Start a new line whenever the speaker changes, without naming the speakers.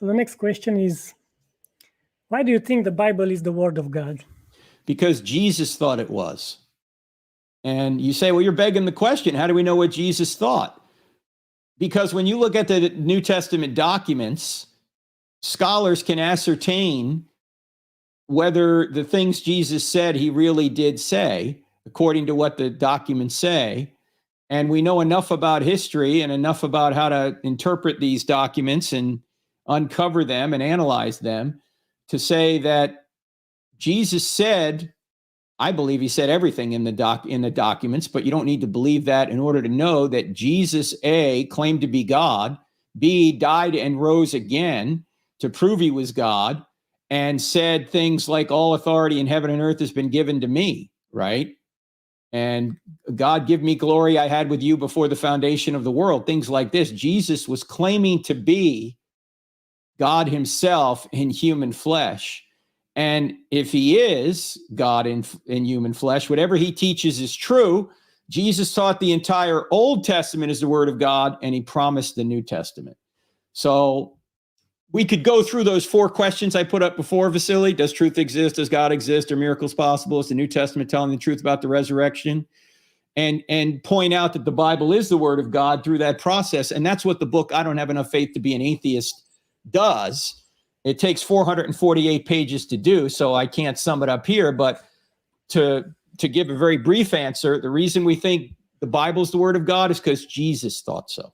So the next question is, why do you think the Bible is the Word of God?
Because Jesus thought it was. And you say, well, you're begging the question. How do we know what Jesus thought? Because when you look at the New Testament documents, scholars can ascertain whether the things Jesus said he really did say, according to what the documents say. And we know enough about history and enough about how to interpret these documents and uncover them and analyze them to say that Jesus said, I believe he said everything in the documents, but you don't need to believe that in order to know that Jesus, A, claimed to be God, B, died and rose again to prove he was God, and said things like, all authority in heaven and earth has been given to me, right? And God, give me glory I had with you before the foundation of the world, things like this. Jesus was claiming to be God himself in human flesh. And if he is God in human flesh, whatever he teaches is true. Jesus taught the entire Old Testament as the word of God, and he promised the New Testament. So we could go through those 4 questions I put up before, Vasily. Does truth exist? Does God exist? Are miracles possible? Is the New Testament telling the truth about the resurrection? And point out that the Bible is the word of God through that process. And that's what the book, I Don't Have Enough Faith to Be an Atheist, does. It takes 448 pages to do, so I can't sum it up here. But to give a very brief answer, the reason we think the Bible is the word of God is because Jesus thought so.